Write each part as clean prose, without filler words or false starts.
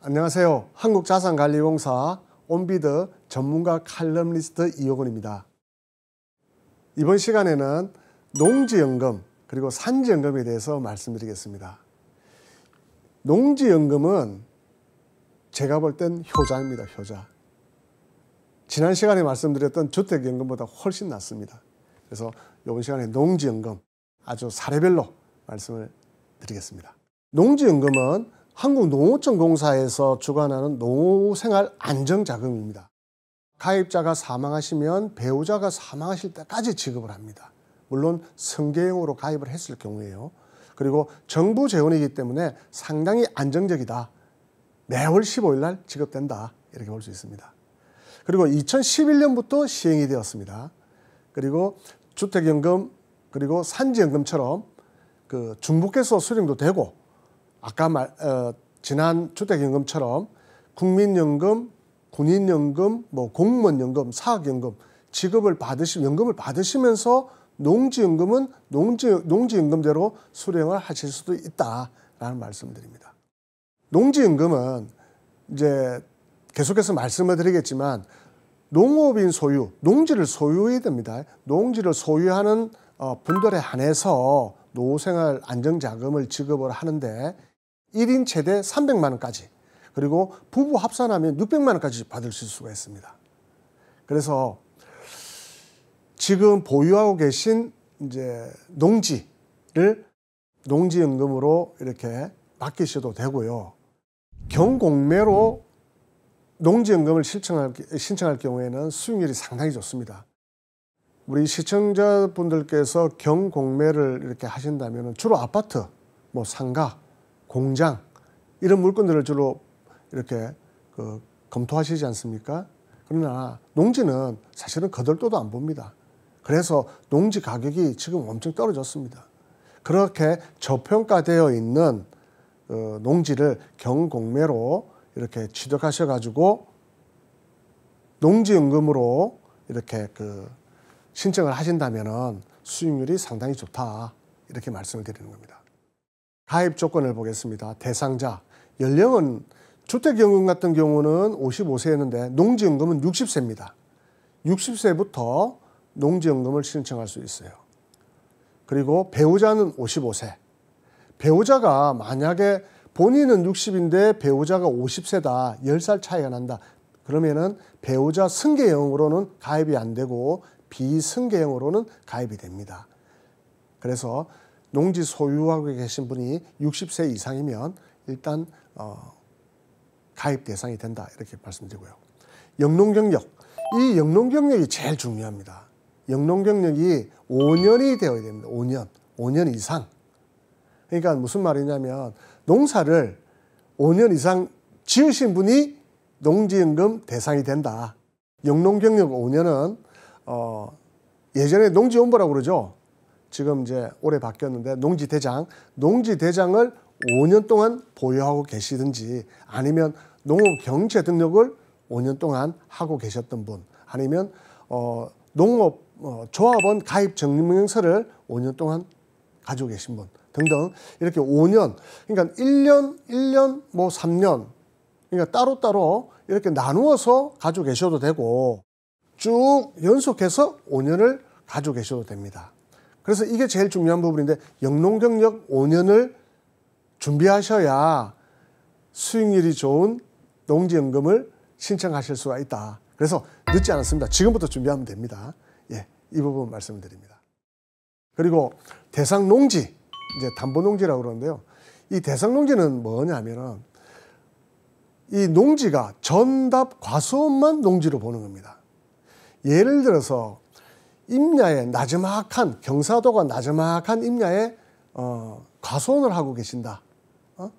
안녕하세요. 한국자산관리공사 온비드 전문가 칼럼니스트 이호근입니다. 이번 시간에는 농지연금 그리고 산지연금에 대해서 말씀드리겠습니다. 농지연금은 제가 볼 땐 효자입니다. 효자. 지난 시간에 말씀드렸던 주택연금보다 훨씬 낫습니다. 그래서 이번 시간에 농지연금 아주 사례별로 말씀을 드리겠습니다. 농지연금은 한국농어촌공사에서 주관하는 노후생활 안정자금입니다. 가입자가 사망하시면 배우자가 사망하실 때까지 지급을 합니다. 물론 승계형으로 가입을 했을 경우에요. 그리고 정부 재원이기 때문에 상당히 안정적이다. 매월 15일 날 지급된다. 이렇게 볼 수 있습니다. 그리고 2011년부터 시행이 되었습니다. 그리고 주택연금 그리고 산지연금처럼 중복해서 수령도 되고 아까 지난 주택연금처럼 국민연금, 군인연금, 공무원연금, 사학연금 지급을 연금을 받으시면서 농지연금은 농지연금대로 수령을 하실 수도 있다라는 말씀을 드립니다. 농지연금은 이제 계속해서 말씀을 드리겠지만 농업인 소유, 농지를 소유해야 됩니다. 농지를 소유하는 분들에 한해서 노후생활 안정자금을 지급을 하는데 1인 최대 300만 원까지 그리고 부부 합산하면 600만 원까지 받으실 수가 있습니다. 그래서 지금 보유하고 계신 이제 농지를 농지연금으로 이렇게 맡기셔도 되고요. 경공매로 농지연금을 신청할 경우에는 수익률이 상당히 좋습니다. 우리 시청자분들께서 경공매를 이렇게 하신다면 주로 아파트, 상가, 공장 이런 물건들을 주로 이렇게 검토하시지 않습니까? 그러나 농지는 사실은 거들떠도 안 봅니다. 그래서 농지 가격이 지금 엄청 떨어졌습니다. 그렇게 저평가되어 있는 농지를 경공매로 이렇게 취득하셔가지고 농지연금으로 이렇게 신청을 하신다면 수익률이 상당히 좋다. 이렇게 말씀을 드리는 겁니다. 가입 조건을 보겠습니다. 대상자, 연령은 주택연금 같은 경우는 55세였는데 농지연금은 60세입니다. 60세부터 농지연금을 신청할 수 있어요. 그리고 배우자는 55세. 배우자가 만약에 본인은 60인데 배우자가 50세다, 10살 차이가 난다. 그러면은 배우자 승계형으로는 가입이 안 되고 비승계형으로는 가입이 됩니다. 그래서 농지 소유하고 계신 분이 60세 이상이면 일단 가입 대상이 된다. 이렇게 말씀드리고요. 영농경력. 이 영농경력이 제일 중요합니다. 영농경력이 5년이 되어야 됩니다. 5년 이상. 그러니까 무슨 말이냐면 농사를 5년 이상 지으신 분이 농지연금 대상이 된다. 영농경력 5년은 예전에 농지원보라고 그러죠. 지금 이제 올해 바뀌었는데 농지대장을 5년 동안 보유하고 계시든지 아니면 농업경제 등록을 5년 동안 하고 계셨던 분 아니면 농업조합원 가입 증명서를 5년 동안 가지고 계신 분 등등 이렇게 5년 그러니까 1년, 3년 그러니까 따로따로 이렇게 나누어서 가지고 계셔도 되고 쭉 연속해서 5년을 가지고 계셔도 됩니다. 그래서 이게 제일 중요한 부분인데 영농경력 5년을 준비하셔야 수익률이 좋은 농지연금을 신청하실 수가 있다. 그래서 늦지 않았습니다. 지금부터 준비하면 됩니다. 예, 이 부분 말씀을 드립니다. 그리고 대상 농지, 이제 담보농지라고 그러는데요. 이 대상 농지는 뭐냐면은 이 농지가 전답 과수원만 농지로 보는 겁니다. 예를 들어서 임야에 나지막한 경사도가 나지막한 임야에 과수원을 하고 계신다.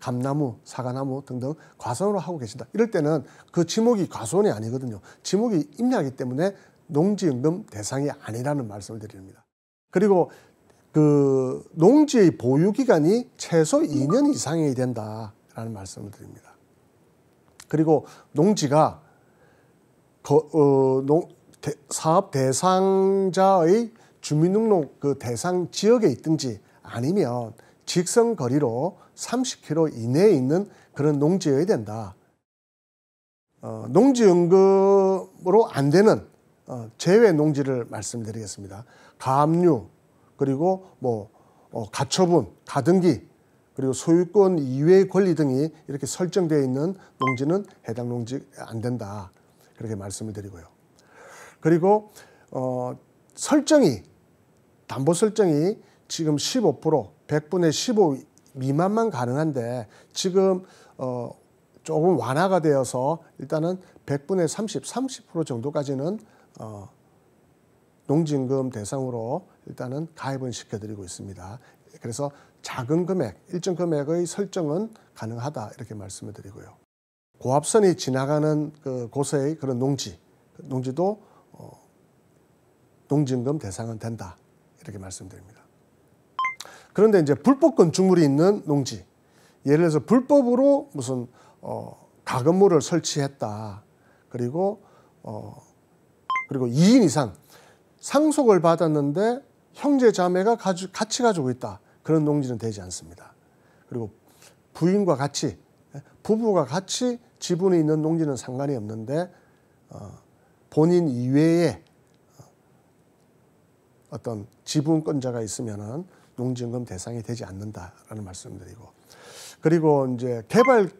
감나무, 사과나무 등등 과수원을 하고 계신다. 이럴 때는 그 지목이 과수원이 아니거든요. 지목이 임야이기 때문에 농지연금 대상이 아니라는 말씀을 드립니다. 그리고 농지의 보유기간이 최소 2년 이상이 된다라는 말씀을 드립니다. 그리고 농지가 사업 대상자의 주민등록 대상 지역에 있든지 아니면 직선 거리로 30km 이내에 있는 그런 농지여야 된다. 농지연금으로 안 되는 제외 농지를 말씀드리겠습니다. 가압류, 그리고 뭐 가처분, 가등기, 그리고 소유권 이외의 권리 등이 이렇게 설정되어 있는 농지는 해당 농지 안 된다. 그렇게 말씀을 드리고요. 그리고 설정이, 담보 설정이 지금 15%, 100분의 15 미만만 가능한데 지금 조금 완화가 되어서 일단은 100분의 30, 30% 정도까지는 농지임금 대상으로 일단은 가입은 시켜드리고 있습니다. 그래서 작은 금액, 일정 금액의 설정은 가능하다 이렇게 말씀을 드리고요. 고압선이 지나가는 곳의 그런 농지도 농지임금 대상은 된다 이렇게 말씀드립니다. 그런데 이제 불법 건축물이 있는 농지, 예를 들어서 불법으로 무슨 가건물을 설치했다. 그리고 2인 이상 상속을 받았는데 형제 자매가 같이 가지고 있다. 그런 농지는 되지 않습니다. 그리고 부인과 같이, 부부가 같이 지분이 있는 농지는 상관이 없는데 본인 이외에 어떤 지분권자가 있으면은 농지임금 대상이 되지 않는다라는 말씀드리고, 그리고 이제 개발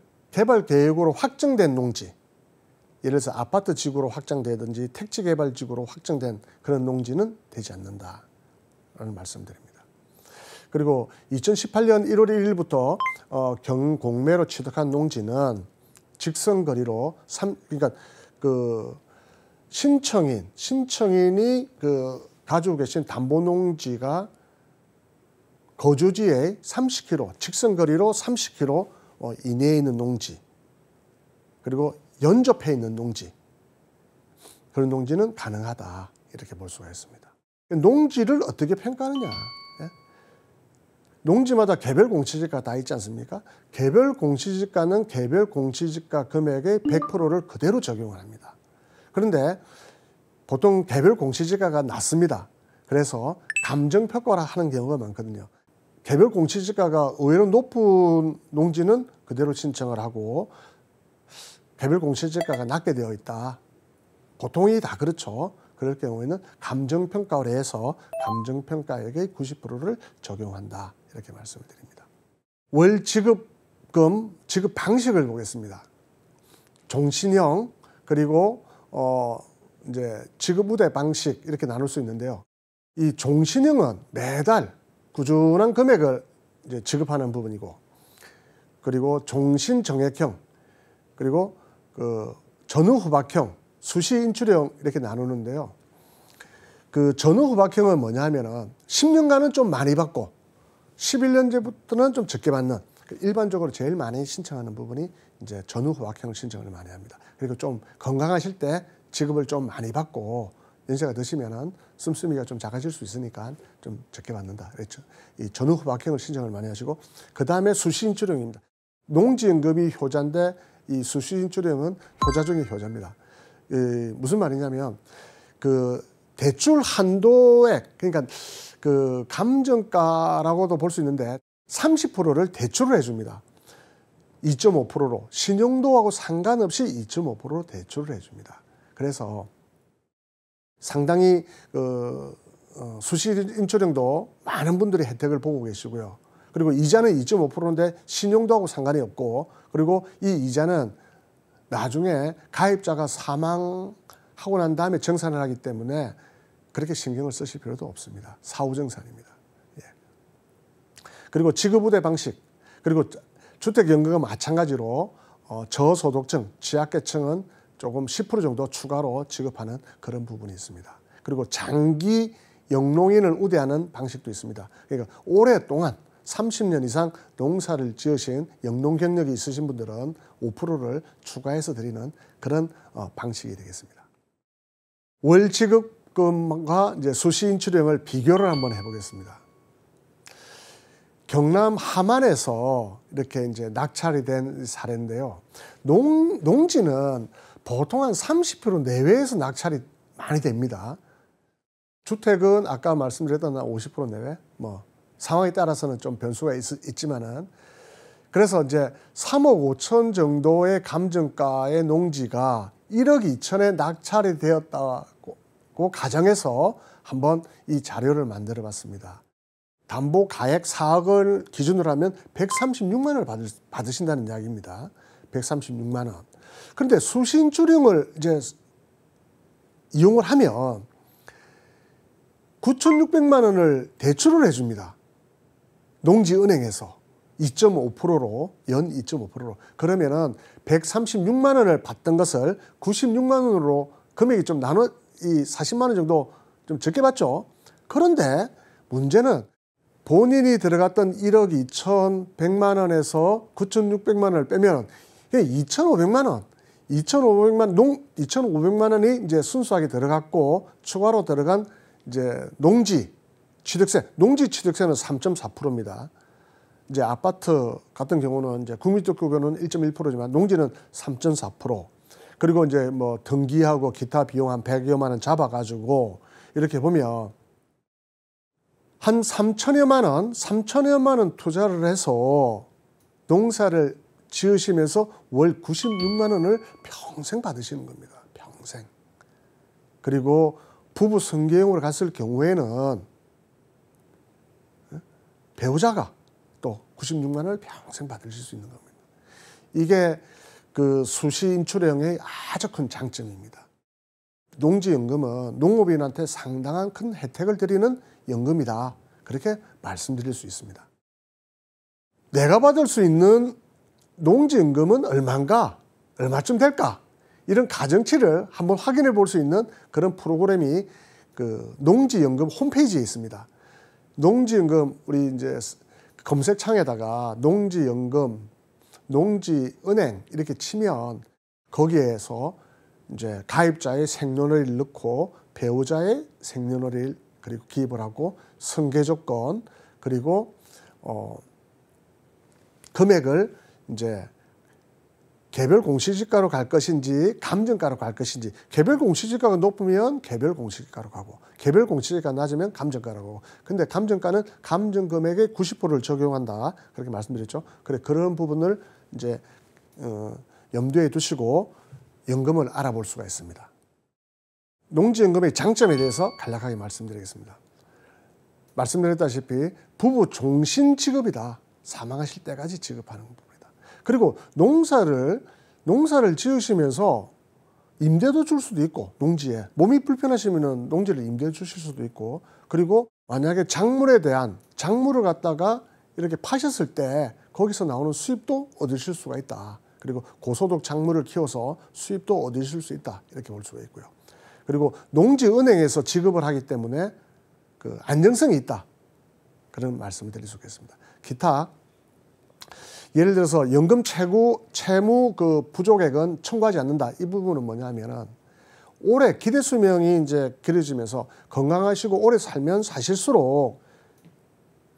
계획으로 확정된 농지, 예를 들어서 아파트 지구로 확장되든지 택지 개발 지구로 확정된 그런 농지는 되지 않는다라는 말씀드립니다. 그리고 2018년 1월 1일부터 경공매로 취득한 농지는 직선거리로 그러니까 신청인이 가지고 계신 담보농지가 거주지의 30km, 직선거리로 30km 이내에 있는 농지, 그리고 연접해 있는 농지, 그런 농지는 가능하다 이렇게 볼 수가 있습니다. 농지를 어떻게 평가하느냐? 농지마다 개별 공시지가 다 있지 않습니까? 개별 공시지가는 개별 공시지가 금액의 100%를 그대로 적용을 합니다. 그런데 보통 개별 공시지가가 낮습니다. 그래서 감정평가를 하는 경우가 많거든요. 개별 공시지가가 의외로 높은 농지는 그대로 신청을 하고, 개별 공시지가가 낮게 되어 있다. 보통이 다 그렇죠. 그럴 경우에는 감정평가를 해서 감정평가액의 90%를 적용한다. 이렇게 말씀을 드립니다. 월 지급금, 지급 방식을 보겠습니다. 종신형, 그리고 이제 지급 우대 방식 이렇게 나눌 수 있는데요. 이 종신형은 매달 꾸준한 금액을 이제 지급하는 부분이고, 그리고 종신정액형, 그리고 전후후박형, 수시인출형 이렇게 나누는데요. 전후후박형은 뭐냐 하면은 10년간은 좀 많이 받고 11년제부터는 좀 적게 받는, 일반적으로 제일 많이 신청하는 부분이 이제 전후후박형 신청을 많이 합니다. 그리고 좀 건강하실 때 지급을 좀 많이 받고 연세가 드시면은 씀씀이가 좀 작아질 수 있으니까 좀 적게 받는다. 그렇죠. 이 전후후박형을 신청을 많이 하시고, 그 다음에 수시인출형입니다. 농지연금이 효자인데 이 수시인출형은 효자 중의 효자입니다. 무슨 말이냐면 대출 한도액, 그러니까 감정가라고도 볼 수 있는데 30%를 대출을 해줍니다. 2.5%로 신용도하고 상관없이 2.5%로 대출을 해줍니다. 그래서 상당히 수시인출형도 많은 분들이 혜택을 보고 계시고요. 그리고 이자는 2.5%인데 신용도하고 상관이 없고, 그리고 이 이자는 나중에 가입자가 사망하고 난 다음에 정산을 하기 때문에 그렇게 신경을 쓰실 필요도 없습니다. 사후정산입니다. 예. 그리고 지급우대 방식, 그리고 주택연금과 마찬가지로 저소득층, 취약계층은 조금 10% 정도 추가로 지급하는 그런 부분이 있습니다. 그리고 장기 영농인을 우대하는 방식도 있습니다. 그러니까 오랫동안 30년 이상 농사를 지으신 영농 경력이 있으신 분들은 5%를 추가해서 드리는 그런 방식이 되겠습니다. 월 지급금과 이제 수시인출형을 비교를 한번 해보겠습니다. 경남 함안에서 이렇게 이제 낙찰이 된 사례인데요. 농지는 보통 한 30% 내외에서 낙찰이 많이 됩니다. 주택은 아까 말씀드렸던 50% 내외, 상황에 따라서는 좀 변수가 있지만은, 그래서 이제 3억 5천 정도의 감정가의 농지가 1억 2천에 낙찰이 되었다고 가정해서 한번 이 자료를 만들어 봤습니다. 담보 가액 4억을 기준으로 하면 136만 원을 받으신다는 이야기입니다. 136만 원. 그런데 수신주령을 이제 이용을 하면 9,600만 원을 대출을 해줍니다. 농지은행에서 2.5%로 연 2.5%로 그러면은 136만 원을 받던 것을 96만 원으로 금액이 좀 나눠 이 40만 원 정도 좀 적게 받죠. 그런데 문제는 본인이 들어갔던 1억 2,100만 원에서 9,600만 원을 빼면 2,500만 원, 2,500만 원이 이제 순수하게 들어갔고 추가로 들어간 이제 농지 취득세, 농지 취득세는 3.4%입니다. 이제 아파트 같은 경우는 이제 국민주택구역은 1.1%지만 농지는 3.4%. 그리고 이제 뭐 등기하고 기타 비용 한 100여만 원 잡아가지고 이렇게 보면 한 3천여만 원 투자를 해서 농사를 지으시면서 월 96만 원을 평생 받으시는 겁니다. 평생. 그리고 부부 성계형으로 갔을 경우에는 배우자가 또 96만 원을 평생 받으실 수 있는 겁니다. 이게 그 수시인출형의 아주 큰 장점입니다. 농지연금은 농업인한테 상당한 큰 혜택을 드리는 연금이다. 그렇게 말씀드릴 수 있습니다. 내가 받을 수 있는 농지연금은 얼마인가? 얼마쯤 될까? 이런 가정치를 한번 확인해 볼 수 있는 그런 프로그램이 그 농지연금 홈페이지에 있습니다. 농지연금 우리 이제 검색창에다가 농지연금, 농지은행 이렇게 치면 거기에서 이제 가입자의 생년월일 넣고 배우자의 생년월일 그리고 기입을 하고 승계 조건 그리고 금액을 이제 개별 공시지가로 갈 것인지 감정가로 갈 것인지 개별 공시지가가 높으면 개별 공시지가로 가고 개별 공시지가가 낮으면 감정가로 가고 근데 감정가는 감정 금액의 90%를 적용한다 그렇게 말씀드렸죠. 그래 그런 부분을 이제 염두에 두시고 연금을 알아볼 수가 있습니다. 농지연금의 장점에 대해서 간략하게 말씀드리겠습니다. 말씀드렸다시피 부부 종신 지급이다. 사망하실 때까지 지급하는 부분이다. 그리고 농사를 지으시면서 임대도 줄 수도 있고 농지에 몸이 불편하시면 농지를 임대 주실 수도 있고 그리고 만약에 작물을 갖다가 이렇게 파셨을 때 거기서 나오는 수입도 얻으실 수가 있다. 그리고 고소득 작물을 키워서 수입도 얻으실 수 있다. 이렇게 볼 수가 있고요. 그리고 농지은행에서 지급을 하기 때문에 그 안정성이 있다. 그런 말씀을 드릴 수 있겠습니다. 기타 예를 들어서 연금 채무 그 부족액은 청구하지 않는다. 이 부분은 뭐냐면은 오래 기대 수명이 이제 길어지면서 건강하시고 오래 살면 사실수록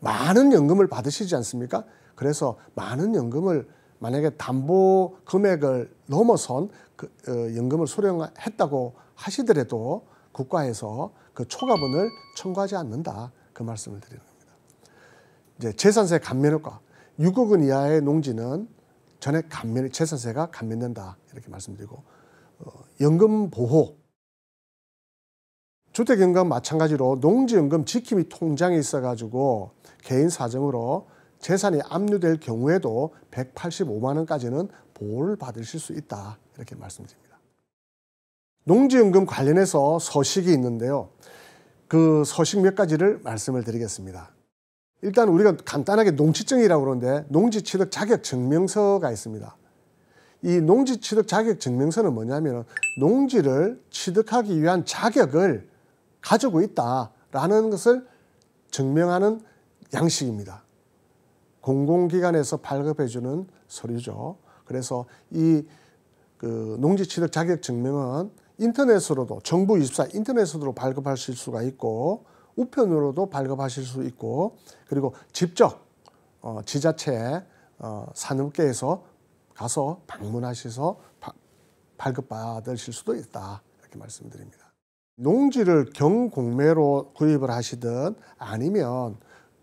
많은 연금을 받으시지 않습니까? 그래서 많은 연금을 만약에 담보 금액을 넘어선 그 연금을 수령했다고 하시더라도 국가에서 그 초과분을 청구하지 않는다. 그 말씀을 드리는 겁니다. 이제 재산세 감면 효과. 6억 원 이하의 농지는 전액 재산세가 감면된다. 이렇게 말씀드리고 연금 보호. 주택연금 마찬가지로 농지연금 지킴이 통장이 있어가지고 개인 사정으로 재산이 압류될 경우에도 185만 원까지는 보호를 받으실 수 있다. 이렇게 말씀드립니다. 농지연금 관련해서 서식이 있는데요. 그 서식 몇 가지를 말씀을 드리겠습니다. 일단 우리가 간단하게 농취증이라고 그러는데 농지취득 자격증명서가 있습니다. 이 농지취득 자격증명서는 뭐냐면 농지를 취득하기 위한 자격을 가지고 있다라는 것을 증명하는 양식입니다. 공공기관에서 발급해주는 서류죠. 그래서 이 그 농지취득 자격증명은 인터넷으로도 정부24 인터넷으로 발급하실 수가 있고 우편으로도 발급하실 수 있고 그리고 직접 지자체 산업계에서 가서 방문하셔서 발급받으실 수도 있다. 이렇게 말씀드립니다. 농지를 경공매로 구입을 하시든 아니면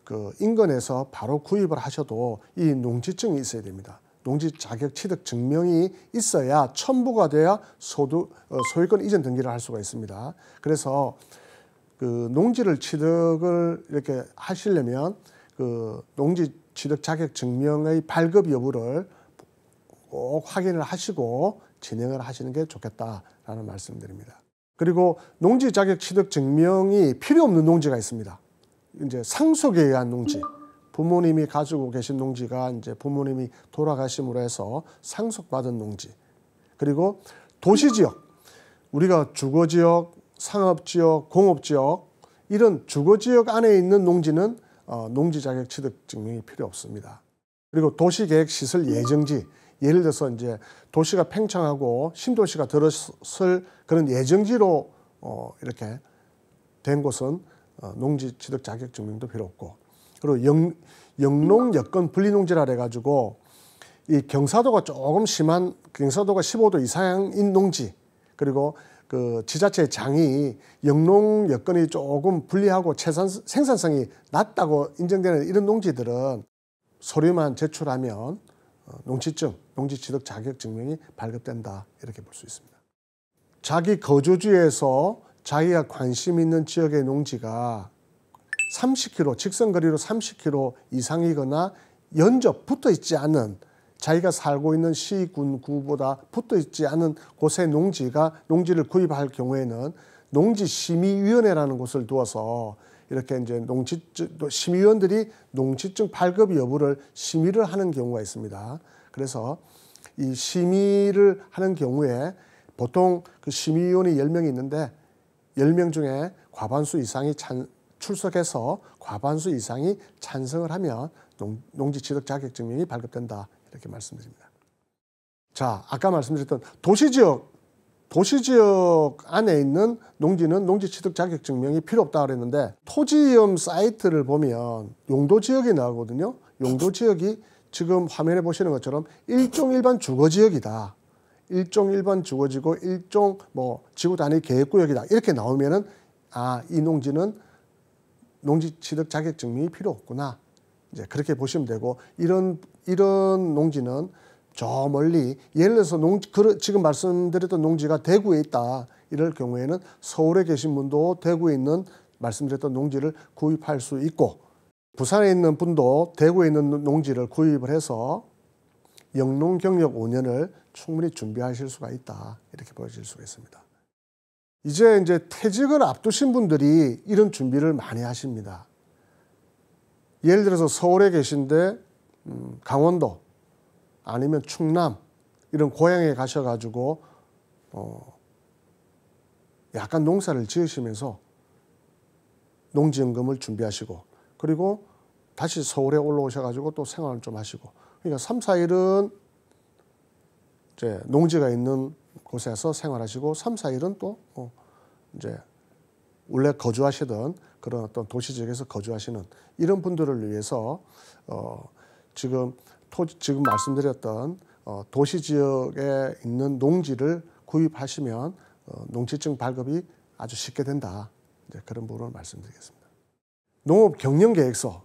그 인근에서 바로 구입을 하셔도 이 농지증이 있어야 됩니다. 농지 자격 취득 증명이 있어야 첨부가 돼야 소유권 이전 등기를 할 수가 있습니다. 그래서 그 농지를 취득을 이렇게 하시려면 그 농지 취득 자격 증명의 발급 여부를 꼭 확인을 하시고 진행을 하시는 게 좋겠다라는 말씀드립니다. 그리고 농지 자격 취득 증명이 필요 없는 농지가 있습니다. 이제 상속에 의한 농지, 부모님이 가지고 계신 농지가 이제 부모님이 돌아가심으로 해서 상속받은 농지, 그리고 도시지역, 우리가 주거지역, 상업지역, 공업지역 이런 주거지역 안에 있는 농지는 농지 자격 취득 증명이 필요 없습니다. 그리고 도시계획 시설 예정지, 예를 들어서 이제 도시가 팽창하고 신도시가 들어설 그런 예정지로 이렇게 된 곳은 농지 취득 자격 증명도 필요 없고, 그리고 영농 여건 분리농지라 해가지고 이 경사도가 조금 심한 경사도가 15도 이상인 농지, 그리고 그 지자체 장이 영농 여건이 조금 불리하고 생산성이 낮다고 인정되는 이런 농지들은 서류만 제출하면 농지증, 농지 취득 자격 증명이 발급된다 이렇게 볼 수 있습니다. 자기 거주지에서 자기가 관심 있는 지역의 농지가 30km, 직선거리로 30km 이상이거나 연접 붙어 있지 않은, 자기가 살고 있는 시, 군, 구보다 붙어 있지 않은 곳의 농지를 구입할 경우에는 농지심의위원회라는 곳을 두어서 이렇게 이제 심의위원들이 농지증 발급 여부를 심의를 하는 경우가 있습니다. 그래서 이 심의를 하는 경우에 보통 그 심의위원이 10명이 있는데 10명 중에 과반수 이상이 출석해서 과반수 이상이 찬성을 하면 농지 취득 자격 증명이 발급된다 이렇게 말씀드립니다. 자, 아까 말씀드렸던 도시지역 안에 있는 농지는 농지 취득 자격 증명이 필요 없다고 그랬는데 토지이름 사이트를 보면 용도지역이 나오거든요. 용도지역이 지금 화면에 보시는 것처럼 일종 일반 주거지역이다, 일종 일반 주거지고 일종 뭐 지구 단위 계획구역이다 이렇게 나오면은 이 농지는 농지 취득 자격 증명이 필요 없구나, 이제 그렇게 보시면 되고, 이런 농지는 저 멀리, 예를 들어서 지금 말씀드렸던 농지가 대구에 있다 이럴 경우에는 서울에 계신 분도 대구에 있는 말씀드렸던 농지를 구입할 수 있고, 부산에 있는 분도 대구에 있는 농지를 구입을 해서 영농 경력 5년을 충분히 준비하실 수가 있다 이렇게 보여질 수가 있습니다. 이제 퇴직을 앞두신 분들이 이런 준비를 많이 하십니다. 예를 들어서 서울에 계신데 강원도 아니면 충남 이런 고향에 가셔가지고 약간 농사를 지으시면서 농지연금을 준비하시고, 그리고 다시 서울에 올라오셔가지고 또 생활을 좀 하시고, 그러니까 3, 4일은 이제 농지가 있는 곳에서 생활하시고 3, 4일은 또 이제 원래 거주하시던 그런 어떤 도시지역에서 거주하시는 이런 분들을 위해서 지금 말씀드렸던 도시지역에 있는 농지를 구입하시면 농지증 발급이 아주 쉽게 된다, 이제 그런 부분을 말씀드리겠습니다. 농업경영계획서,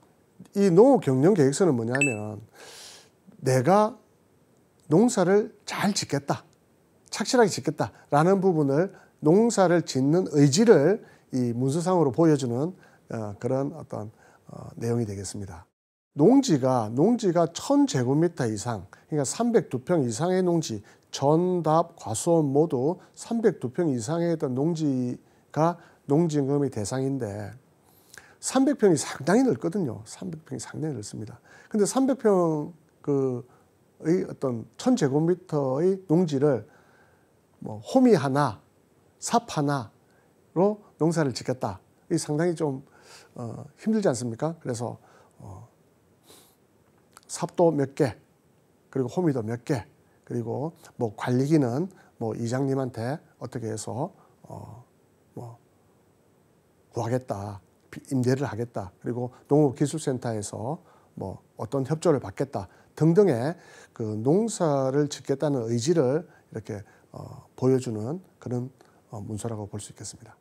이 농업경영계획서는 뭐냐면 내가 농사를 잘 짓겠다, 착실하게 짓겠다라는 부분을, 농사를 짓는 의지를 이 문서상으로 보여주는 그런 어떤 내용이 되겠습니다. 농지가 1000제곱미터 이상, 그러니까 302평 이상의 농지, 전답, 과수원 모두 302평 이상의 어떤 농지가 농지임금의 대상인데 300평이 상당히 넓거든요. 300평이 상당히 넓습니다. 근데 300평의 어떤 1000제곱미터의 농지를 뭐 호미 하나, 삽 하나로 농사를 짓겠다. 이 상당히 좀 힘들지 않습니까? 그래서 삽도 몇 개, 그리고 호미도 몇 개, 그리고 뭐 관리기는 뭐 이장님한테 어떻게 해서 뭐 구하겠다, 임대를 하겠다, 그리고 농업기술센터에서 뭐 어떤 협조를 받겠다 등등의 그 농사를 짓겠다는 의지를 이렇게 보여주는 그런 문서라고 볼 수 있겠습니다.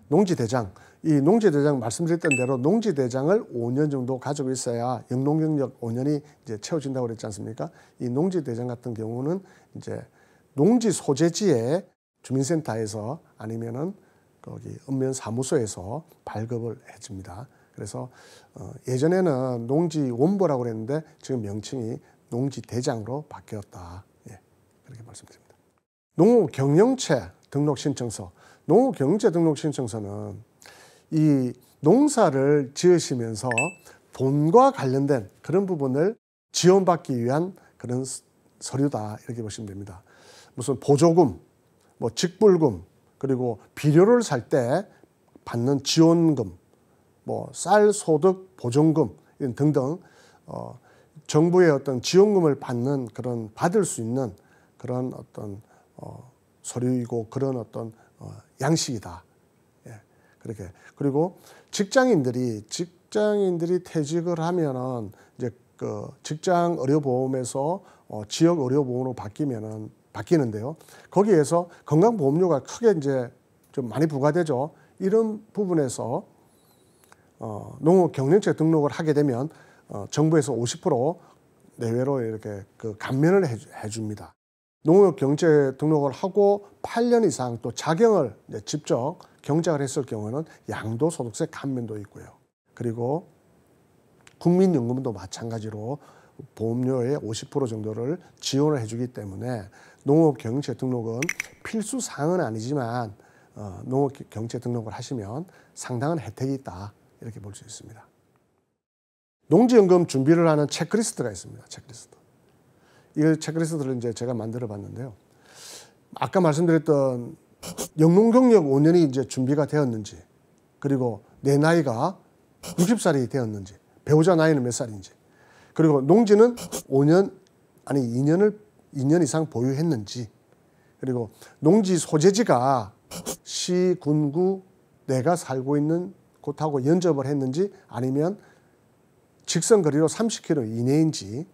농지대장, 이 농지대장 말씀드렸던 대로 농지대장을 5년 정도 가지고 있어야 영농경력 5년이 이제 채워진다고 그랬지 않습니까? 이 농지대장 같은 경우는 이제 농지 소재지에 주민센터에서 아니면은 거기 읍면사무소에서 발급을 해줍니다. 그래서 예전에는 농지원보라고 그랬는데 지금 명칭이 농지대장으로 바뀌었다. 예, 그렇게 말씀드립니다. 농업경영체 등록신청서. 농업경영체 등록신청서는 이 농사를 지으시면서 돈과 관련된 그런 부분을 지원받기 위한 그런 서류다 이렇게 보시면 됩니다. 무슨 보조금, 뭐 직불금, 그리고 비료를 살 때 받는 지원금, 뭐 쌀 소득 보존금 등등 정부의 어떤 지원금을 받는 그런 받을 수 있는 그런 어떤 서류이고 그런 어떤 양식이다. 예, 그렇게. 그리고 직장인들이 퇴직을 하면은 이제 그 직장 의료보험에서 지역 의료보험으로 바뀌는데요. 거기에서 건강보험료가 크게 이제 좀 많이 부과되죠. 이런 부분에서 농업경영체 등록을 하게 되면 정부에서 50% 내외로 이렇게 그 감면을 해줍니다. 농업경영체 등록을 하고 8년 이상 또 자경을 이제 직접 경작을 했을 경우는 양도소득세 감면도 있고요. 그리고 국민연금도 마찬가지로 보험료의 50% 정도를 지원을 해주기 때문에 농업경영체 등록은 필수 사항은 아니지만 농업경영체 등록을 하시면 상당한 혜택이 있다 이렇게 볼 수 있습니다. 농지연금 준비를 하는 체크리스트가 있습니다. 체크리스트. 이 체크리스트를 이제 제가 만들어 봤는데요. 아까 말씀드렸던 영농경력 5년이 이제 준비가 되었는지, 그리고 내 나이가 60살이 되었는지, 배우자 나이는 몇 살인지, 그리고 농지는 5년 아니 2년 이상 보유했는지, 그리고 농지 소재지가 시, 군구 내가 살고 있는 곳하고 연접을 했는지 아니면 직선 거리로 30km 이내인지,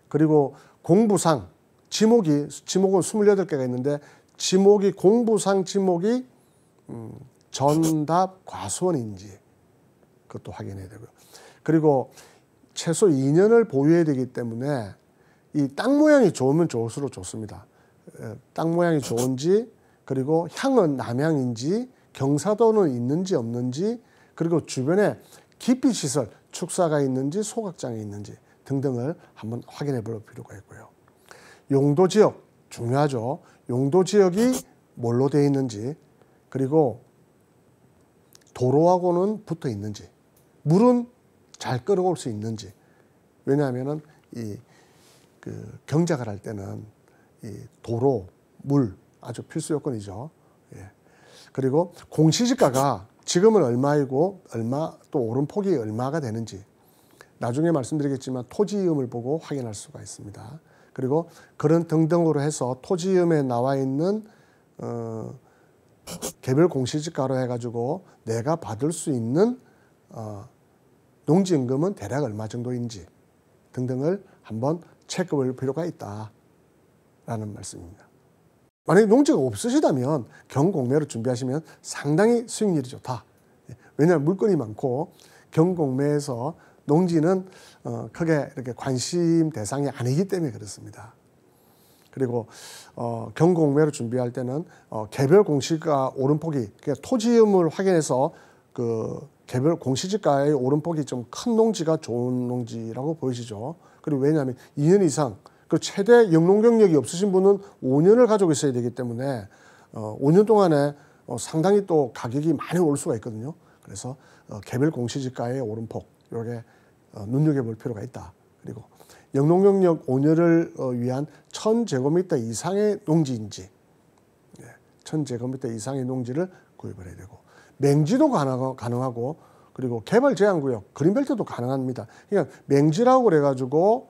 그리고 공부상 지목은 28개가 있는데 지목이 공부상 지목이 전답 과수원인지 그것도 확인해야 되고요. 그리고 최소 2년을 보유해야 되기 때문에 이 땅 모양이 좋으면 좋을수록 좋습니다. 땅 모양이 좋은지, 그리고 향은 남향인지, 경사도는 있는지 없는지, 그리고 주변에 기피시설, 축사가 있는지 소각장이 있는지 등등을 한번 확인해 볼 필요가 있고요. 용도지역 중요하죠. 용도지역이 뭘로 되어 있는지, 그리고 도로하고는 붙어 있는지, 물은 잘 끌어올 수 있는지. 왜냐하면은 경작을 할 때는 이 도로, 물 아주 필수 요건이죠. 예. 그리고 공시지가가 지금은 얼마이고 또 오른 폭이 얼마가 되는지 나중에 말씀드리겠지만 토지이음을 보고 확인할 수가 있습니다. 그리고 그런 등등으로 해서 토지이음에 나와 있는 개별 공시지가로 해가지고 내가 받을 수 있는 농지임금은 대략 얼마 정도인지 등등을 한번 체크볼 필요가 있다라는 말씀입니다. 만약에 농지가 없으시다면 경공매로 준비하시면 상당히 수익률이 좋다. 왜냐하면 물건이 많고 경공매에서 농지는 크게 이렇게 관심 대상이 아니기 때문에 그렇습니다. 그리고 경공매로 준비할 때는 개별 공시가 오름폭이 토지음을 확인해서 그 개별 공시지가의 오름폭이 좀 큰 농지가 좋은 농지라고 보이시죠. 그리고 왜냐하면 2년 이상, 그 최대 영농경력이 없으신 분은 5년을 가지고 있어야 되기 때문에 5년 동안에 상당히 또 가격이 많이 올 수가 있거든요. 그래서 개별 공시지가의 오름폭 이렇게 눈여겨볼 필요가 있다. 그리고 영농경력 5년을 위한 1000제곱미터 이상의 농지인지 1000제곱미터 이상의 농지를 구입을 해야 되고 맹지도 가능하고 그리고 개발 제한구역, 그린벨트도 가능합니다. 그러니까 맹지라고 그래가지고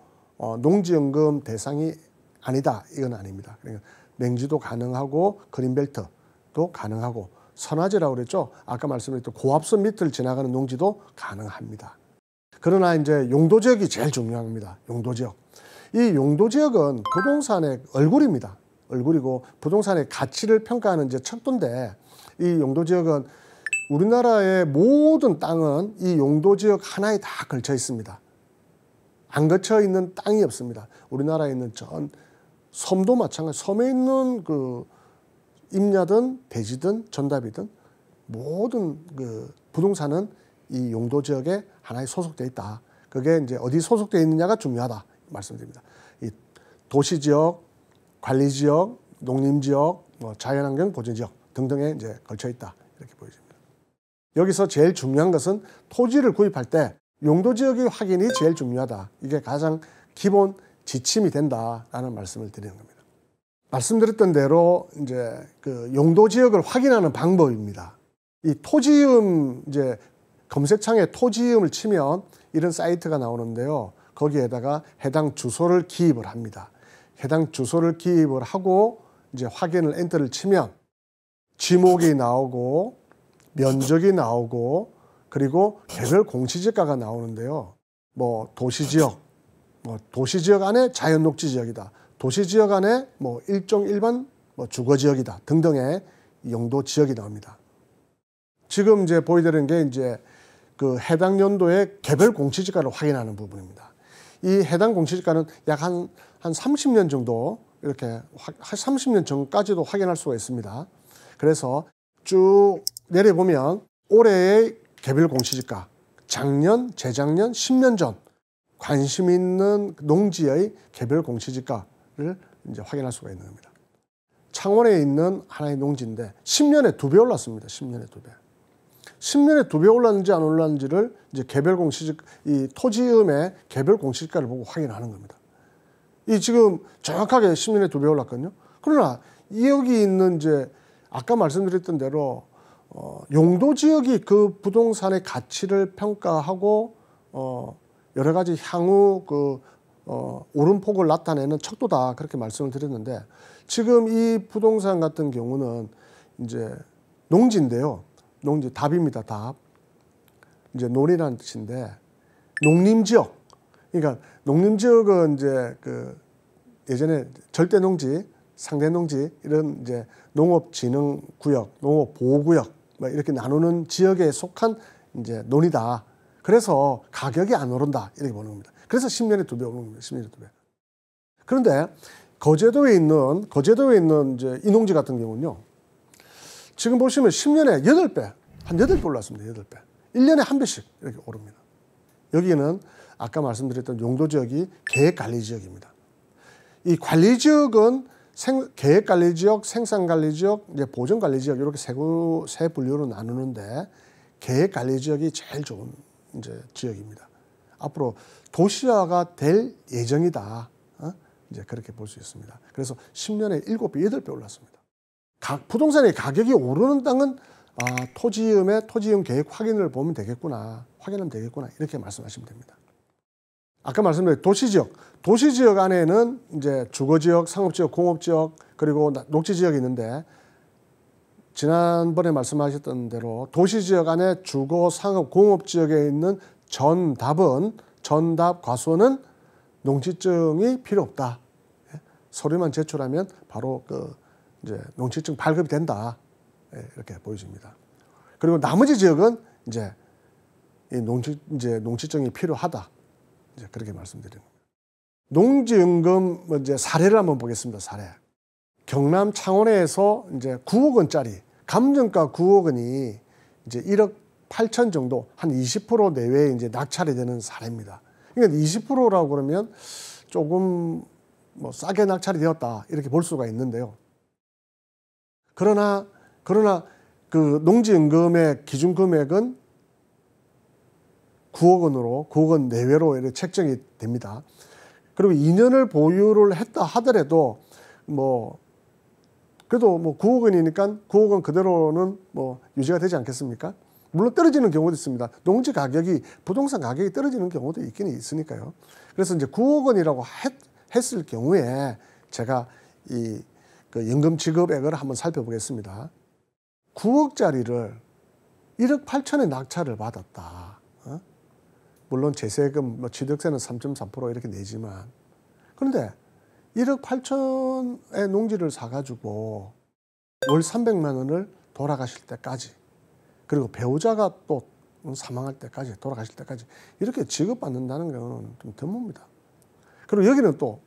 농지연금 대상이 아니다 이건 아닙니다. 그러니까 맹지도 가능하고 그린벨트도 가능하고 선화지라고 그랬죠. 아까 말씀드렸던 고압선 밑을 지나가는 농지도 가능합니다. 그러나 이제 용도지역이 제일 중요합니다. 용도지역. 이 용도지역은 부동산의 얼굴입니다. 얼굴이고 부동산의 가치를 평가하는 이제 척도인데 이 용도지역은 우리나라의 모든 땅은 이 용도지역 하나에 다 걸쳐 있습니다. 안 걸쳐 있는 땅이 없습니다. 우리나라에 있는 전 섬도 마찬가지. 섬에 있는 그 임야든 대지든 전답이든 모든 그 부동산은 이 용도지역에 하나에 소속되어 있다. 그게 이제 어디 소속되어 있느냐가 중요하다 말씀드립니다. 이 도시지역, 관리지역, 농림지역, 뭐 자연환경 보전지역 등등에 이제 걸쳐 있다 이렇게 보여집니다. 여기서 제일 중요한 것은 토지를 구입할 때 용도지역의 확인이 제일 중요하다. 이게 가장 기본 지침이 된다라는 말씀을 드리는 겁니다. 말씀드렸던 대로 이제 그 용도지역을 확인하는 방법입니다. 이 토지음 이제 검색창에 토지음을 치면 이런 사이트가 나오는데요. 거기에다가 해당 주소를 기입을 합니다. 해당 주소를 기입을 하고 이제 확인을 엔터를 치면 지목이 나오고 면적이 나오고 그리고 개별 공시지가가 나오는데요. 뭐 도시지역, 뭐 도시지역 안에 자연녹지지역이다. 도시지역 안에 뭐 일종 일반 뭐 주거지역이다 등등의 용도지역이 나옵니다. 지금 이제 보여드리는 게 이제 그 해당 연도의 개별 공시지가를 확인하는 부분입니다. 이 해당 공시지가는 약 한 30년 정도 이렇게 한 30년 전까지도 확인할 수가 있습니다. 그래서 쭉 내려보면 올해의 개별 공시지가, 작년, 재작년, 10년 전 관심 있는 농지의 개별 공시지가를 이제 확인할 수가 있는 겁니다. 창원에 있는 하나의 농지인데 10년에 2배 올랐습니다. 10년에 2배. 10년에 2배 올랐는지 안 올랐는지를 이제 개별 공시지, 이 토지음의 개별 공시지가를 보고 확인하는 겁니다. 이 지금 정확하게 10년에 2배 올랐거든요. 그러나 여기 있는 이제 아까 말씀드렸던 대로 용도 지역이 그 부동산의 가치를 평가하고 여러 가지 향후 그 오름폭을 나타내는 척도다 그렇게 말씀을 드렸는데 지금 이 부동산 같은 경우는 이제 농지인데요. 농지 답입니다. 답. 이제 논이라는 뜻인데 농림지역. 그러니까 농림지역은 이제 그 예전에 절대농지, 상대농지 이런 이제 농업진흥구역, 농업보호구역 뭐 이렇게 나누는 지역에 속한 이제 논이다. 그래서 가격이 안 오른다 이렇게 보는 겁니다. 그래서 10년에 2배 오른 겁니다. 10년에 2배. 그런데 거제도에 있는 이제 이 농지 같은 경우는요. 지금 보시면 10년에 8배, 한 8배 올랐습니다. 8배. 1년에 한 배씩 이렇게 오릅니다. 여기는 아까 말씀드렸던 용도지역이 계획관리지역입니다. 이 관리지역은 계획관리지역, 생산관리지역, 이제 보전관리지역 이렇게 세 분류로 나누는데 계획관리지역이 제일 좋은 이제 지역입니다. 앞으로 도시화가 될 예정이다. 이제 그렇게 볼 수 있습니다. 그래서 10년에 7배, 8배 올랐습니다. 부동산의 가격이 오르는 땅은 토지음 계획 확인을 보면 되겠구나. 확인하면 되겠구나. 이렇게 말씀하시면 됩니다. 아까 말씀드린 도시지역 안에는 이제 주거지역, 상업지역, 공업지역 그리고 녹지지역이 있는데 지난번에 말씀하셨던 대로 도시지역 안에 주거, 상업, 공업지역에 있는 전답, 과수원은 농지증이 필요 없다. 서류만 제출하면 바로 그 이제 농지증 발급이 된다. 이렇게 보여집니다. 그리고 나머지 지역은 이제 농지증이 필요하다. 이제 그렇게 말씀드리는 겁니다. 농지임금 이제 사례를 한번 보겠습니다. 사례. 경남 창원에서 이제 9억 원짜리 감정가 9억 원이 이제 1억 8천 정도 한 20% 내외에 이제 낙찰이 되는 사례입니다. 그러니까 20%라고 그러면 조금 뭐 싸게 낙찰이 되었다 이렇게 볼 수가 있는데요. 그러나 그 농지임금의 기준 금액은 9억 원 내외로 이렇게 책정이 됩니다. 그리고 2년을 보유를 했다 하더라도 그래도 9억 원이니까 9억 원 그대로는 유지가 되지 않겠습니까? 물론 떨어지는 경우도 있습니다. 농지 가격이 부동산 가격이 떨어지는 경우도 있긴 있으니까요. 그래서 이제 9억 원이라고 했을 경우에 제가 그 연금 지급액을 한번 살펴보겠습니다. 9억짜리를 1억 8천에 낙찰을 받았다. 물론 재세금, 취득세는 3.3% 이렇게 내지만 그런데 1억 8천의 농지를 사가지고 월 300만 원을 돌아가실 때까지, 그리고 배우자가 또 사망할 때까지, 돌아가실 때까지 이렇게 지급받는다는 건 좀 드뭅니다. 그리고 여기는 또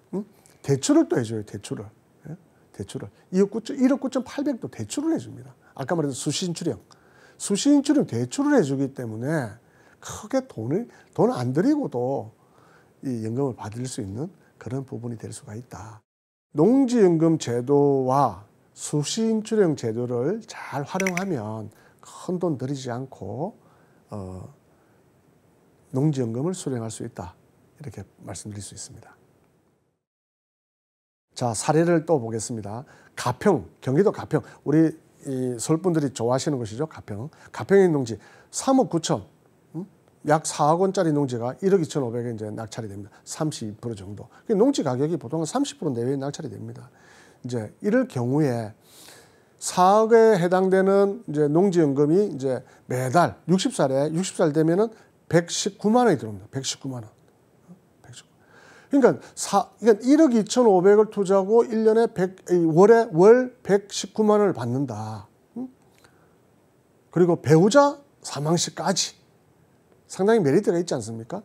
대출을 또 해줘요. 대출을. 예? 대출을 1억 9,800도 대출을 해줍니다. 아까 말했던 수신출형 대출을 해주기 때문에 크게 돈 안 들이고도 이 연금을 받을 수 있는 그런 부분이 될 수가 있다. 농지연금 제도와 수신출형 제도를 잘 활용하면 큰 돈 들이지 않고 농지연금을 수령할 수 있다. 이렇게 말씀드릴 수 있습니다. 자, 사례를 또 보겠습니다. 가평, 경기도 가평. 우리 이 서울분들이 좋아하시는 곳이죠. 가평의 농지 3억 9천, 약 4억 원짜리 농지가 1억 2,500에 이제 낙찰이 됩니다. 32% 정도. 농지 가격이 보통 30% 내외에 낙찰이 됩니다. 이제 이럴 경우에 4억에 해당되는 이제 농지연금이 이제 매달 60살 되면은 119만 원이 들어옵니다. 119만 원. 그러니까 1억 2,500을 투자하고 1년에 월 119만 원을 받는다. 그리고 배우자 사망시까지 상당히 메리트가 있지 않습니까?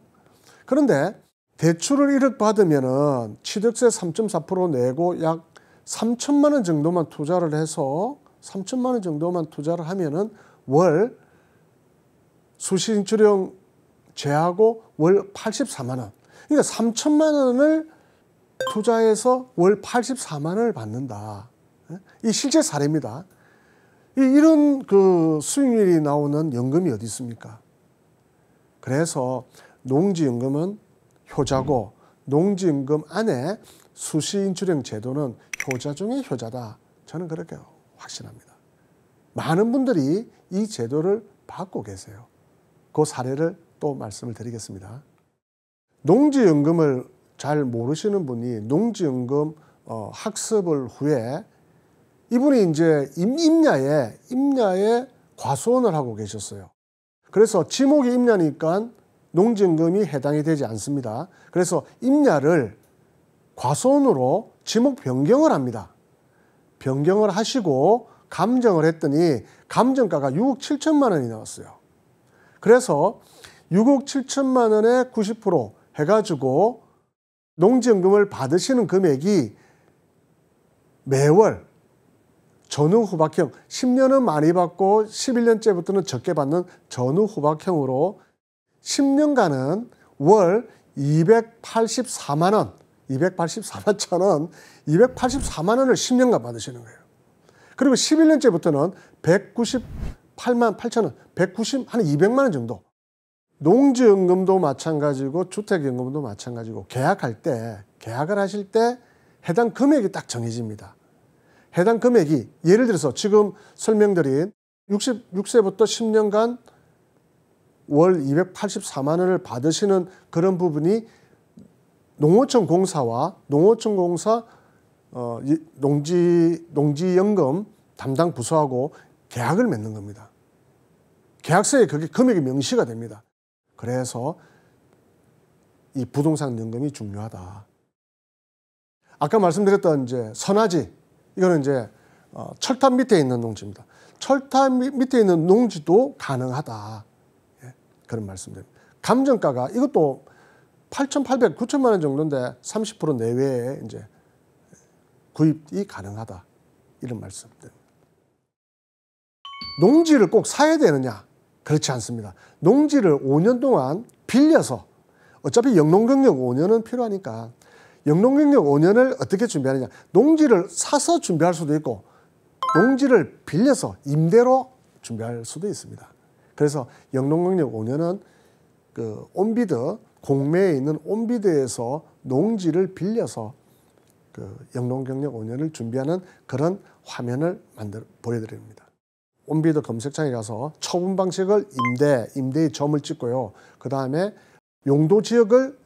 그런데 대출을 1억 받으면은 취득세 3.4% 내고 약 3천만 원 정도만 투자를 해서 3천만 원 정도만 투자를 하면은 월 수신출형 제하고 월 84만 원. 그러니까 3천만 원을 투자해서 월 84만 원을 받는다. 이 실제 사례입니다. 이런 그 수익률이 나오는 연금이 어디 있습니까? 그래서 농지연금은 효자고 농지연금 안에 수신출형 제도는 효자 중에 효자다. 저는 그렇게 확신합니다. 많은 분들이 이 제도를 받고 계세요. 그 사례를 또 말씀을 드리겠습니다. 농지연금을 잘 모르시는 분이 농지연금 학습을 후에 이분이 이제 임야에 과수원을 하고 계셨어요. 그래서 지목이 임야니까 농지연금이 해당이 되지 않습니다. 그래서 임야를 과수원으로 지목 변경을 합니다. 변경을 하시고 감정을 했더니 감정가가 6억 7천만 원이 나왔어요. 그래서 6억 7천만 원에 90% 해가지고 농지연금을 받으시는 금액이 매월 전후후박형 10년은 많이 받고 11년째부터는 적게 받는 전후후박형으로 10년간은 월 284만 원, 284만 천 원, 284만 원을 10년간 받으시는 거예요. 그리고 11년째부터는 198만 8천 원, 한 200만 원 정도. 농지연금도 마찬가지고 주택연금도 마찬가지고 계약을 하실 때 해당 금액이 딱 정해집니다. 해당 금액이 예를 들어서 지금 설명드린 66세부터 10년간 월 284만 원을 받으시는 그런 부분이 농어촌 공사 농지연금 담당 부서하고 계약을 맺는 겁니다. 계약서에 그게 금액이 명시가 됩니다. 그래서 이 부동산 연금이 중요하다. 아까 말씀드렸던 이제 선화지, 이거는 이제 철탑 밑에 있는 농지입니다. 철탑 밑에 있는 농지도 가능하다. 예, 그런 말씀드립니다. 감정가가 이것도 8,800, 9천만 원 정도인데 30% 내외에 이제 구입이 가능하다. 이런 말씀드립니다. 농지를 꼭 사야 되느냐? 그렇지 않습니다. 농지를 5년 동안 빌려서 어차피 영농경력 5년은 필요하니까 영농경력 5년을 어떻게 준비하느냐. 농지를 사서 준비할 수도 있고 농지를 빌려서 임대로 준비할 수도 있습니다. 그래서 영농경력 5년은 그 온비드, 공매에 있는 온비드에서 농지를 빌려서 그 영농경력 5년을 준비하는 그런 화면을 보여드립니다. 온비드 검색창에 가서 처분 방식을 임대의 점을 찍고요. 그 다음에 용도지역은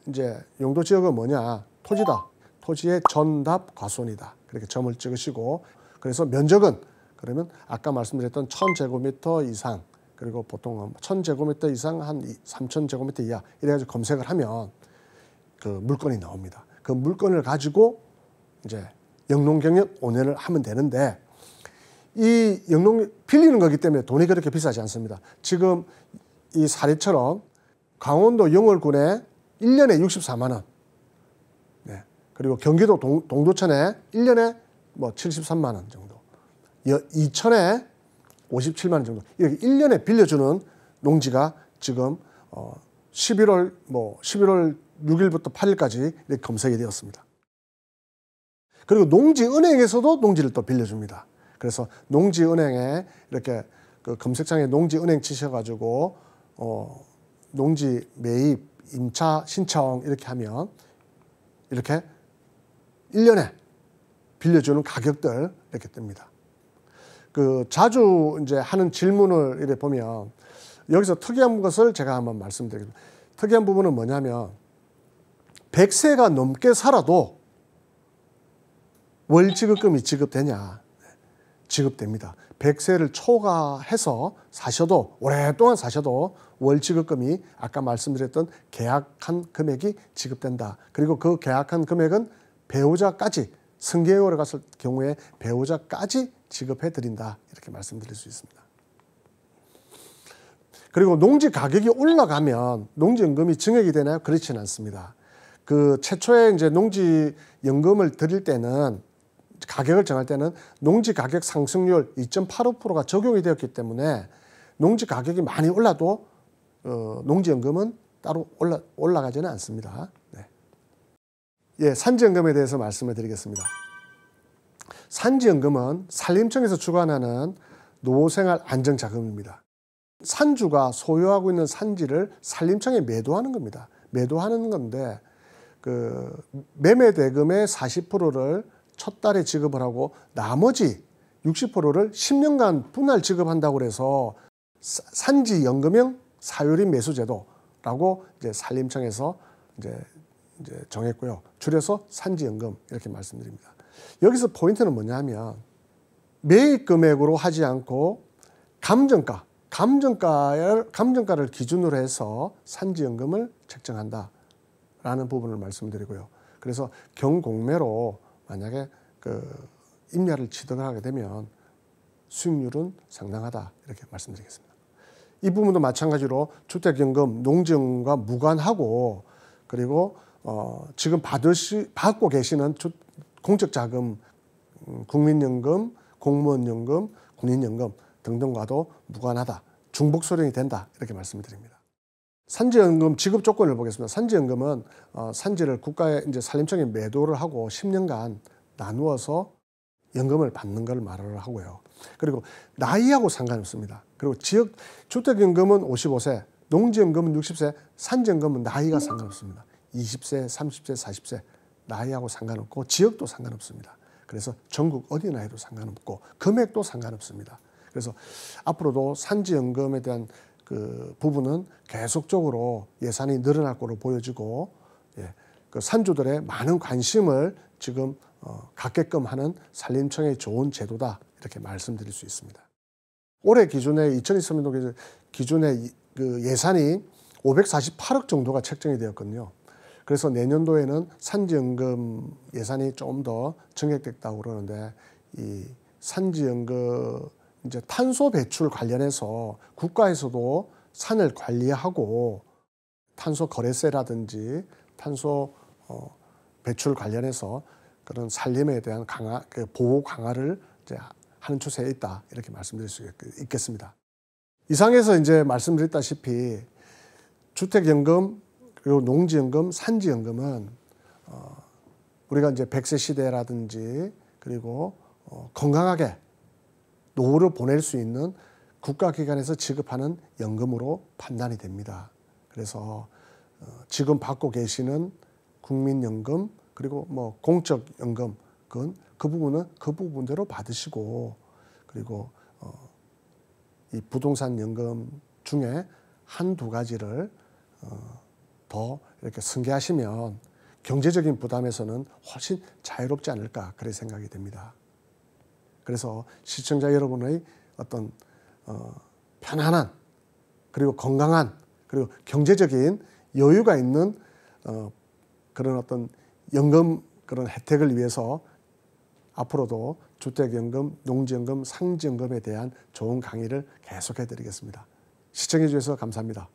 뭐냐? 토지다. 토지의 전답 과수원이다. 그렇게 점을 찍으시고, 그래서 면적은 그러면 아까 말씀드렸던 1000제곱미터 이상, 그리고 보통 1000제곱미터 이상 한 3000제곱미터 이하 이래가지고 검색을 하면 그 물건이 나옵니다. 그 물건을 가지고 이제 영농경력 5년을 하면 되는데, 이 영농 빌리는 거기 때문에 돈이 그렇게 비싸지 않습니다. 지금 이 사례처럼 강원도 영월군에 1년에 64만 원. 네. 그리고 경기도 동두천에 1년에 뭐 73만 원 정도. 이천에 57만 원 정도. 이렇게 1년에 빌려주는 농지가 지금 11월 6일부터 8일까지 이렇게 검색이 되었습니다. 그리고 농지은행에서도 농지를 또 빌려줍니다. 그래서 농지은행에 이렇게 그 검색창에 농지은행 치셔가지고 농지 매입, 임차 신청 이렇게 하면 이렇게 1년에 빌려주는 가격들 이렇게 뜹니다. 그 자주 이제 하는 질문을 이렇게 보면 여기서 특이한 것을 제가 한번 말씀드리겠습니다. 특이한 부분은 뭐냐면 100세가 넘게 살아도 월 지급금이 지급되냐? 지급됩니다. 100세를 초과해서 사셔도 오랫동안 사셔도 월 지급금이 아까 말씀드렸던 계약한 금액이 지급된다. 그리고 그 계약한 금액은 배우자까지 승계역으로 갔을 경우에 배우자까지 지급해 드린다. 이렇게 말씀드릴 수 있습니다. 그리고 농지 가격이 올라가면 농지연금이 증액이 되나요? 그렇지는 않습니다. 그 최초에 이제 농지연금을 드릴 때는 가격을 정할 때는 농지 가격 상승률 2.85%가 적용이 되었기 때문에 농지 가격이 많이 올라도 농지연금은 따로 올라가지는 않습니다. 네. 예, 산지연금에 대해서 말씀을 드리겠습니다. 산지연금은 산림청에서 주관하는 노후생활 안정자금입니다. 산주가 소유하고 있는 산지를 산림청에 매도하는 겁니다. 매도하는 건데 그 매매대금의 40%를 첫 달에 지급을 하고 나머지 60%를 10년간 분할 지급한다고 해서 산지연금형 사유리 매수제도라고 이제 산림청에서 이제 정했고요. 줄여서 산지연금 이렇게 말씀드립니다. 여기서 포인트는 뭐냐면 매입 금액으로 하지 않고 감정가를 기준으로 해서 산지연금을 책정한다라는 부분을 말씀드리고요. 그래서 경공매로 만약에 그 임야를 취득을 하게 되면 수익률은 상당하다 이렇게 말씀드리겠습니다. 이 부분도 마찬가지로 주택연금, 농지연금과 무관하고 그리고 지금 받고 계시는 공적자금, 국민연금, 공무원연금, 군인연금 등등과도 무관하다. 중복소령이 된다. 이렇게 말씀드립니다. 산지연금 지급 조건을 보겠습니다. 산지연금은 산지를 국가에 이제 산림청에 매도를 하고 10년간 나누어서 연금을 받는 걸 말을 하고요. 그리고 나이하고 상관없습니다. 그리고 주택연금은 55세, 농지연금은 60세, 산지연금은 나이가 상관없습니다. 20세, 30세, 40세 나이하고 상관없고 지역도 상관없습니다. 그래서 전국 어디 나이도 상관없고 금액도 상관없습니다. 그래서 앞으로도 산지연금에 대한 그 부분은 계속적으로 예산이 늘어날 것으로 보여지고 그 산주들의 많은 관심을 지금 갖게끔 하는 산림청의 좋은 제도다 이렇게 말씀드릴 수 있습니다. 올해 기준에 2023년도 기준에 그 예산이 548억 정도가 책정이 되었거든요. 그래서 내년도에는 산지연금 예산이 조금 더 증액됐다고 그러는데 이 산지연금 이제 탄소 배출 관련해서 국가에서도 산을 관리하고 탄소 거래세라든지 탄소 배출 관련해서 그런 산림에 대한 그 보호 강화를 이제 하는 추세에 있다 이렇게 말씀드릴 수 있겠습니다. 이상에서 이제 말씀드렸다시피 주택연금 그리고 농지연금, 산지연금은 우리가 이제 100세 시대라든지 그리고 건강하게 노후를 보낼 수 있는 국가기관에서 지급하는 연금으로 판단이 됩니다. 그래서 지금 받고 계시는 국민연금 그리고 뭐 공적연금 그 부분은 그 부분대로 받으시고 그리고 이 부동산 연금 중에 한두 가지를 더 이렇게 승계하시면 경제적인 부담에서는 훨씬 자유롭지 않을까 그런 생각이 됩니다. 그래서 시청자 여러분의 어떤 편안한 그리고 건강한 그리고 경제적인 여유가 있는 그런 어떤 연금 그런 혜택을 위해서 앞으로도 주택연금, 농지연금, 상지연금에 대한 좋은 강의를 계속해 드리겠습니다. 시청해 주셔서 감사합니다.